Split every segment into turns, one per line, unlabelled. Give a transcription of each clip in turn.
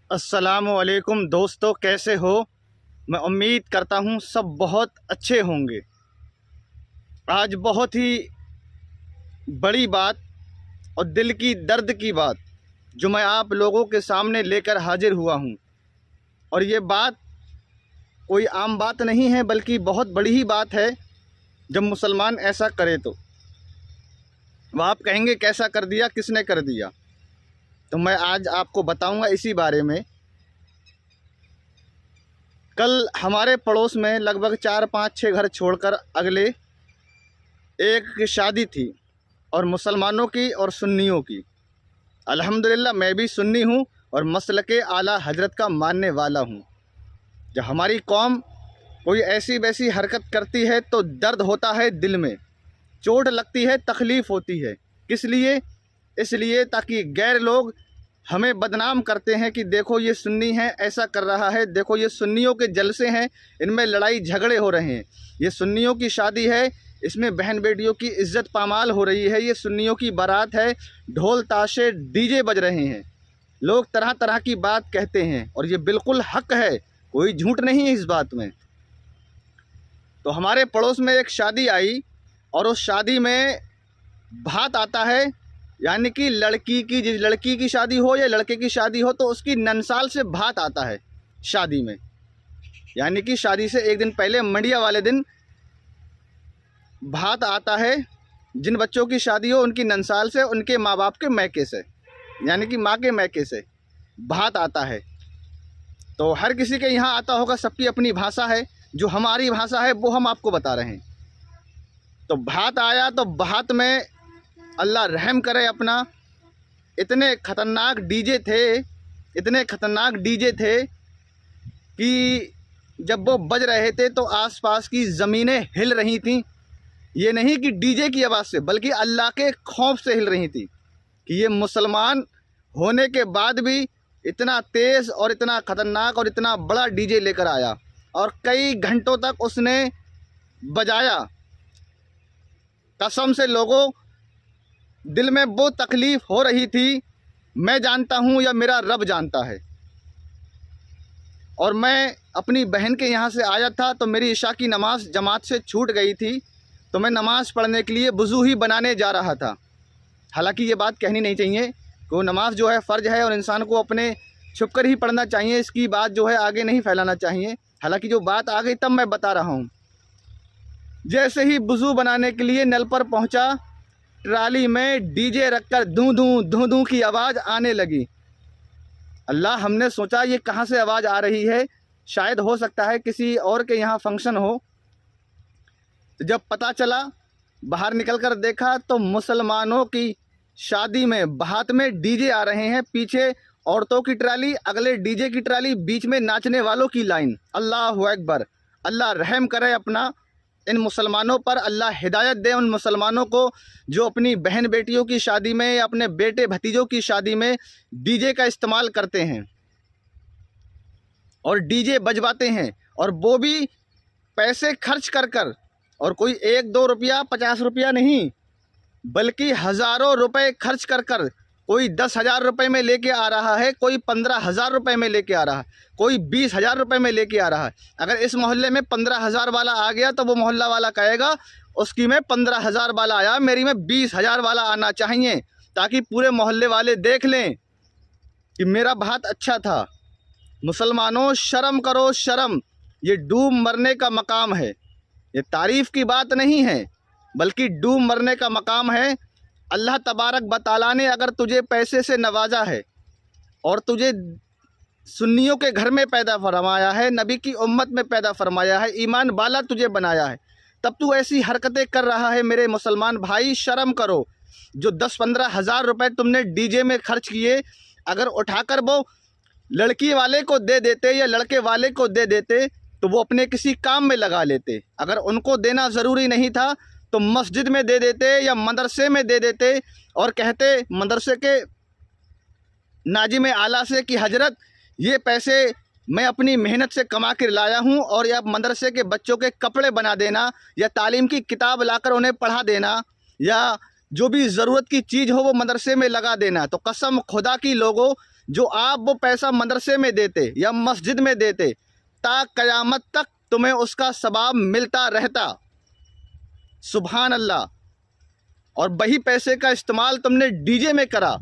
अस्सलामुअलैकुम दोस्तों, कैसे हो। मैं उम्मीद करता हूँ सब बहुत अच्छे होंगे। आज बहुत ही बड़ी बात और दिल की दर्द की बात जो मैं आप लोगों के सामने लेकर हाजिर हुआ हूँ, और ये बात कोई आम बात नहीं है बल्कि बहुत बड़ी ही बात है। जब मुसलमान ऐसा करे तो वह आप कहेंगे कैसा कर दिया, किसने कर दिया। तो मैं आज आपको बताऊँगा इसी बारे में। कल हमारे पड़ोस में लगभग 4-5-6 घर छोड़कर अगले एक शादी थी, और मुसलमानों की और सुन्नियों की। अल्हम्दुलिल्लाह मैं भी सुन्नी हूँ और मसलके आला हजरत का मानने वाला हूँ। जब हमारी कौम कोई ऐसी वैसी हरकत करती है तो दर्द होता है, दिल में चोट लगती है, तकलीफ़ होती है। किस लिए? इसलिए ताकि गैर लोग हमें बदनाम करते हैं कि देखो ये सुन्नी है, ऐसा कर रहा है, देखो ये सुन्नियों के जलसे हैं, इनमें लड़ाई झगड़े हो रहे हैं, ये सुन्नियों की शादी है, इसमें बहन बेटियों की इज्जत पामाल हो रही है, ये सुन्नियों की बारात है, ढोल ताशे डीजे बज रहे हैं। लोग तरह तरह की बात कहते हैं और ये बिल्कुल हक है, कोई झूठ नहीं है इस बात में। तो हमारे पड़ोस में एक शादी आई और उस शादी में भात आता है, यानी कि लड़की की, जिस लड़की की शादी हो या लड़के की शादी हो तो उसकी ननसाल से भात आता है शादी में। यानी कि शादी से एक दिन पहले मंडिया वाले दिन भात आता है। जिन बच्चों की शादी हो उनकी ननसाल से, उनके माँ बाप के मैके से, यानी कि माँ के मैके से भात आता है। तो हर किसी के यहाँ आता होगा, सबकी अपनी भाषा है। जो हमारी भाषा है वो हम आपको बता रहे हैं। तो भात आया तो भात में अल्लाह रहम करे अपना, इतने ख़तरनाक डीजे थे, इतने ख़तरनाक डीजे थे कि जब वो बज रहे थे तो आसपास की ज़मीनें हिल रही थीं। ये नहीं कि डीजे की आवाज़ से, बल्कि अल्लाह के खौफ से हिल रही थी कि ये मुसलमान होने के बाद भी इतना तेज़ और इतना ख़तरनाक और इतना बड़ा डीजे लेकर आया, और कई घंटों तक उसने बजाया। कसम से लोगों, दिल में वो तकलीफ़ हो रही थी, मैं जानता हूँ या मेरा रब जानता है। और मैं अपनी बहन के यहाँ से आया था तो मेरी इशा की नमाज़ जमात से छूट गई थी, तो मैं नमाज़ पढ़ने के लिए वज़ू ही बनाने जा रहा था। हालांकि ये बात कहनी नहीं चाहिए कि नमाज जो है फ़र्ज़ है और इंसान को अपने छुप कर ही पढ़ना चाहिए, इसकी बात जो है आगे नहीं फैलाना चाहिए। हालांकि जो बात आ गई तब मैं बता रहा हूँ। जैसे ही वज़ू बनाने के लिए नल पर पहुँचा, ट्राली में डीजे रखकर धूं धूं की आवाज़ आने लगी। अल्लाह, हमने सोचा ये कहाँ से आवाज़ आ रही है, शायद हो सकता है किसी और के यहाँ फंक्शन हो। तो जब पता चला, बाहर निकल कर देखा तो मुसलमानों की शादी में बारात में डीजे आ रहे हैं, पीछे औरतों की ट्राली, अगले डीजे की ट्राली, बीच में नाचने वालों की लाइन। अल्लाहु अकबर। अल्लाह रहम करे अपना इन मुसलमानों पर, अल्लाह हिदायत दे उन मुसलमानों को जो अपनी बहन बेटियों की शादी में या अपने बेटे भतीजों की शादी में डीजे का इस्तेमाल करते हैं और डीजे बजवाते हैं, और वो भी पैसे खर्च कर कर। और कोई 1-2 रुपया 50 रुपया नहीं, बल्कि हज़ारों रुपए खर्च कर कर। कोई 10,000 रुपये में लेके आ रहा है, कोई 15,000 रुपये में लेके आ रहा है, कोई 20,000 रुपये में लेके आ रहा है। अगर इस मोहल्ले में 15,000 वाला आ गया तो वो मोहल्ला वाला कहेगा उसकी में 15,000 वाला आया, मेरी में 20,000 वाला आना चाहिए, ताकि पूरे मोहल्ले वाले देख लें कि मेरा भात अच्छा था। मुसलमानों, शर्म करो शर्म। ये डूब मरने का मकाम है, ये तारीफ़ की बात नहीं है, बल्कि डूब मरने का मकाम है। अल्लाह तबारक व तआला ने अगर तुझे पैसे से नवाजा है और तुझे सुन्नियों के घर में पैदा फरमाया है, नबी की उम्मत में पैदा फरमाया है, ईमान वाला तुझे बनाया है, तब तू ऐसी हरकतें कर रहा है। मेरे मुसलमान भाई, शर्म करो। जो 10-15 हज़ार रुपये तुमने डीजे में खर्च किए, अगर उठाकर वो लड़की वाले को दे देते या लड़के वाले को दे देते तो वो अपने किसी काम में लगा लेते। अगर उनको देना ज़रूरी नहीं था तो मस्जिद में दे देते या मदरसे में दे देते, और कहते मदरसे के नाजिम आला से कि हजरत, ये पैसे मैं अपनी मेहनत से कमा कर लाया हूँ, और या मदरसे के बच्चों के कपड़े बना देना, या तालीम की किताब लाकर उन्हें पढ़ा देना, या जो भी ज़रूरत की चीज़ हो वो मदरसे में लगा देना। तो कसम खुदा की लोगों, जो आप वो पैसा मदरसे में देते या मस्जिद में देते, ता क़यामत तक तुम्हें उसका सवाब मिलता रहता। सुभान अल्लाह। और वही पैसे का इस्तेमाल तुमने डीजे में करा,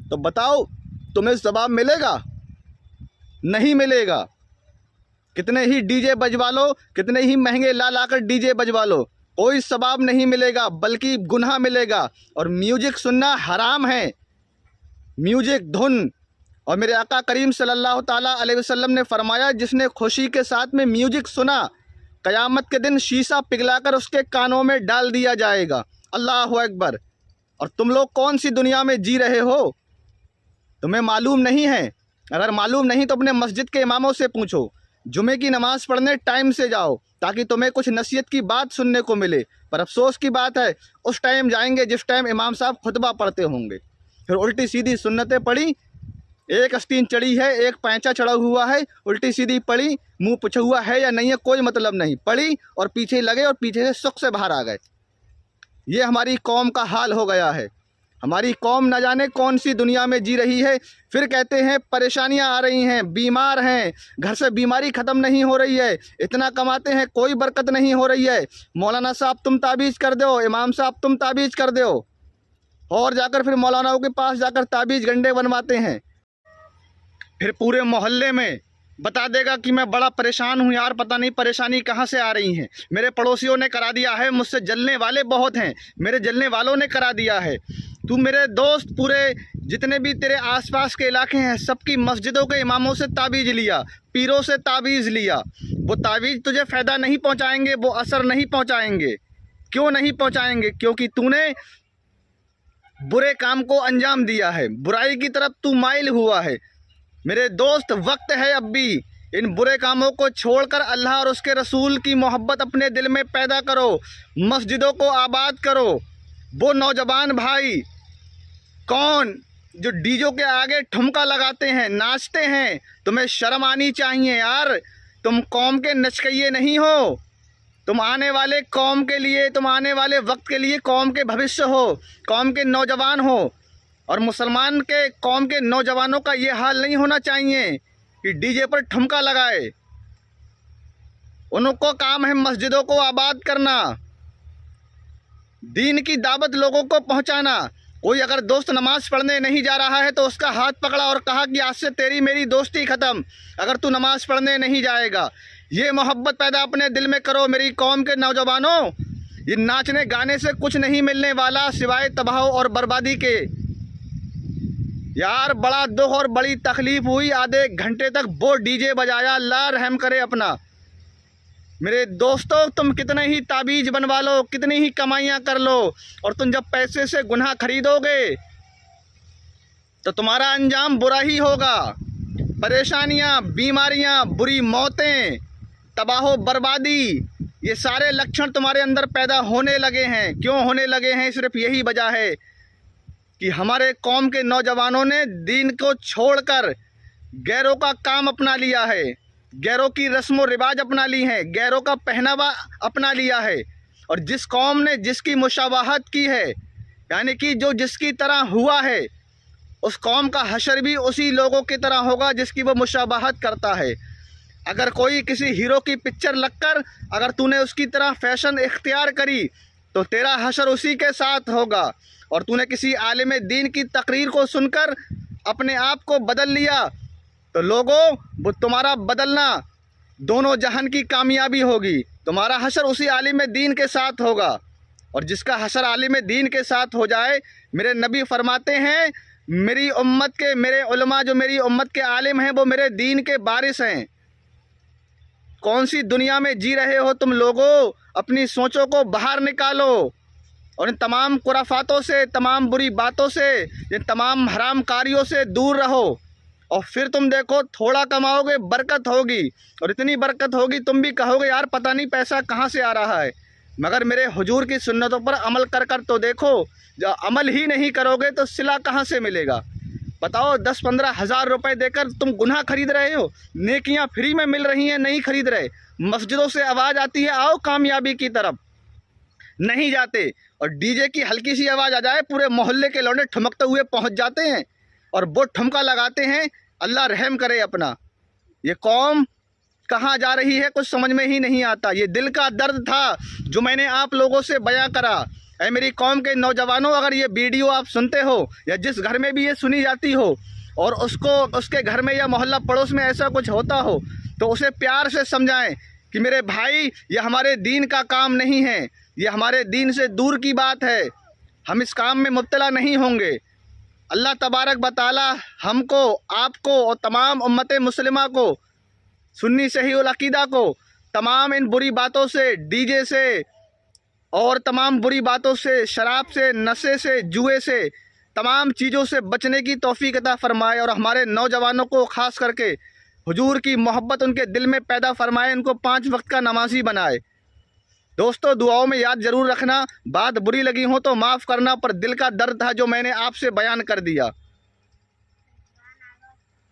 तो बताओ तुम्हें सवाब मिलेगा? नहीं मिलेगा। कितने ही डीजे बजवा लो, कितने ही महंगे ला लाकर डीजे बजवा लो, कोई सवाब नहीं मिलेगा, बल्कि गुनाह मिलेगा। और म्यूजिक सुनना हराम है, म्यूजिक, धुन। और मेरे आका करीम सल्लल्लाहु ताला अलैहि वसल्लम ने फरमाया, जिसने खुशी के साथ में म्यूजिक सुना, क़यामत के दिन शीशा पिघलाकर उसके कानों में डाल दिया जाएगा। अल्लाहु अकबर। और तुम लोग कौन सी दुनिया में जी रहे हो? तुम्हें मालूम नहीं है? अगर मालूम नहीं तो अपने मस्जिद के इमामों से पूछो। जुमे की नमाज़ पढ़ने टाइम से जाओ, ताकि तुम्हें कुछ नसीहत की बात सुनने को मिले। पर अफसोस की बात है, उस टाइम जाएंगे जिस टाइम इमाम साहब खुतबा पढ़ते होंगे। फिर उल्टी सीधी सुन्नतें पढ़ी, एक आस्तीन चढ़ी है, एक पैंचा चढ़ा हुआ है, उल्टी सीधी पढ़ी, मुंह पूछा हुआ है या नहीं है कोई मतलब नहीं, पढ़ी और पीछे लगे और पीछे से सुख से बाहर आ गए। ये हमारी कौम का हाल हो गया है। हमारी कौम न जाने कौन सी दुनिया में जी रही है। फिर कहते हैं परेशानियां आ रही हैं, बीमार हैं, घर से बीमारी ख़त्म नहीं हो रही है, इतना कमाते हैं कोई बरकत नहीं हो रही है। मौलाना साहब तुम ताबीज़ कर दो, इमाम साहब तुम ताबीज़ कर दो, और जाकर फिर मौलानाओं के पास जाकर ताबीज़ गंडे बनवाते हैं। फिर पूरे मोहल्ले में बता देगा कि मैं बड़ा परेशान हूँ यार, पता नहीं परेशानी कहाँ से आ रही है, मेरे पड़ोसियों ने करा दिया है, मुझसे जलने वाले बहुत हैं, मेरे जलने वालों ने करा दिया है। तू मेरे दोस्त, पूरे जितने भी तेरे आसपास के इलाके हैं, सबकी मस्जिदों के इमामों से ताबीज़ लिया, पीरों से ताबीज़ लिया, वो ताबीज़ तुझे फ़ायदा नहीं पहुँचाएंगे, वो असर नहीं पहुँचाएंगे। क्यों नहीं पहुँचाएंगे? क्योंकि तूने बुरे काम को अंजाम दिया है, बुराई की तरफ तू माइल हुआ है। मेरे दोस्त, वक्त है अब भी इन बुरे कामों को छोड़कर अल्लाह और उसके रसूल की मोहब्बत अपने दिल में पैदा करो, मस्जिदों को आबाद करो। वो नौजवान भाई कौन जो डीजों के आगे ठुमका लगाते हैं, नाचते हैं, तुम्हें शर्म आनी चाहिए यार। तुम कौम के नचकइये नहीं हो, तुम आने वाले कौम के लिए, तुम आने वाले वक्त के लिए कौम के भविष्य हो, कौम के नौजवान हो। और मुसलमान के कौम के नौजवानों का ये हाल नहीं होना चाहिए कि डीजे पर ठुमका लगाए। उनको काम है मस्जिदों को आबाद करना, दीन की दावत लोगों को पहुंचाना। कोई अगर दोस्त नमाज़ पढ़ने नहीं जा रहा है तो उसका हाथ पकड़ा और कहा कि आज से तेरी मेरी दोस्ती ख़त्म, अगर तू नमाज़ पढ़ने नहीं जाएगा। ये मोहब्बत पैदा अपने दिल में करो मेरी कौम के नौजवानों। ये नाचने गाने से कुछ नहीं मिलने वाला सिवाय तबाह और बर्बादी के। यार बड़ा दुख और बड़ी तकलीफ़ हुई, आधे घंटे तक वो डीजे बजाया, अल्लाह रहम करे अपना। मेरे दोस्तों, तुम कितने ही ताबीज़ बनवा लो, कितनी ही कमाइयाँ कर लो, और तुम जब पैसे से गुनाह खरीदोगे तो तुम्हारा अंजाम बुरा ही होगा। परेशानियाँ, बीमारियाँ, बुरी मौतें, तबाह बर्बादी, ये सारे लक्षण तुम्हारे अंदर पैदा होने लगे हैं। क्यों होने लगे हैं? सिर्फ यही वजह है कि हमारे कौम के नौजवानों ने दीन को छोड़कर गैरों का काम अपना लिया है, गैरों की रस्म व रिवाज अपना ली हैं, गैरों का पहनावा अपना लिया है। और जिस कौम ने जिसकी मुशाबाहत की है, यानी कि जो जिसकी तरह हुआ है, उस कौम का हशर भी उसी लोगों की तरह होगा जिसकी वो मुशाबाहत करता है। अगर कोई किसी हीरो की पिक्चर लगकर अगर तूने उसकी तरह फैशन इख्तियार करी तो तेरा हशर उसी के साथ होगा। और तूने किसी आलिम दीन की तकरीर को सुनकर अपने आप को बदल लिया तो लोगों, वो तुम्हारा बदलना दोनों जहान की कामयाबी होगी। तुम्हारा हशर उसी आलिम दीन के साथ होगा। और जिसका हशर आलिम दीन के साथ हो जाए, मेरे नबी फरमाते हैं, मेरी उम्मत के, मेरे उलमा जो मेरी उम्मत के आलिम हैं, वो मेरे दीन के बारिश हैं। कौन सी दुनिया में जी रहे हो तुम लोगों? अपनी सोचों को बाहर निकालो और इन तमाम खुराफातों से, तमाम बुरी बातों से, इन तमाम हराम कारियों से दूर रहो। और फिर तुम देखो, थोड़ा कमाओगे, बरकत होगी, और इतनी बरकत होगी तुम भी कहोगे यार पता नहीं पैसा कहाँ से आ रहा है। मगर मेरे हुजूर की सुन्नतों पर अमल कर कर तो देखो। जब अमल ही नहीं करोगे तो सिला कहाँ से मिलेगा? बताओ, 10-15 हज़ार रुपये देकर तुम गुनाह खरीद रहे हो, नेकियां फ्री में मिल रही हैं, नहीं खरीद रहे। मस्जिदों से आवाज़ आती है आओ कामयाबी की तरफ, नहीं जाते। और डीजे की हल्की सी आवाज़ आ जाए, पूरे मोहल्ले के लौंडे ठुमकते हुए पहुंच जाते हैं। और वो ठुमका लगाते हैं, अल्लाह रहम करे अपना। ये कौम कहाँ जा रही है कुछ समझ में ही नहीं आता। ये दिल का दर्द था जो मैंने आप लोगों से बयां करा। ऐ मेरी कौम के नौजवानों, अगर ये वीडियो आप सुनते हो या जिस घर में भी ये सुनी जाती हो और उसके घर में या मोहल्ला पड़ोस में ऐसा कुछ होता हो, तो उसे प्यार से समझाएं कि मेरे भाई, ये हमारे दीन का काम नहीं है, ये हमारे दीन से दूर की बात है, हम इस काम में मुब्तला नहीं होंगे। अल्लाह तबारक व तआला हमको, आपको और तमाम उम्मत मुस्लिमा को, सुन्नी सही उल अकीदा को, तमाम इन बुरी बातों से, डीजे से और तमाम बुरी बातों से, शराब से, नशे से, जुए से, तमाम चीज़ों से बचने की तौफीक अता फरमाए और हमारे नौजवानों को ख़ास करके हुजूर की मोहब्बत उनके दिल में पैदा फरमाए, उनको 5 वक्त का नमाजी बनाए। दोस्तों, दुआओं में याद ज़रूर रखना। बात बुरी लगी हो तो माफ़ करना, पर दिल का दर्द था जो मैंने आपसे बयान कर दिया।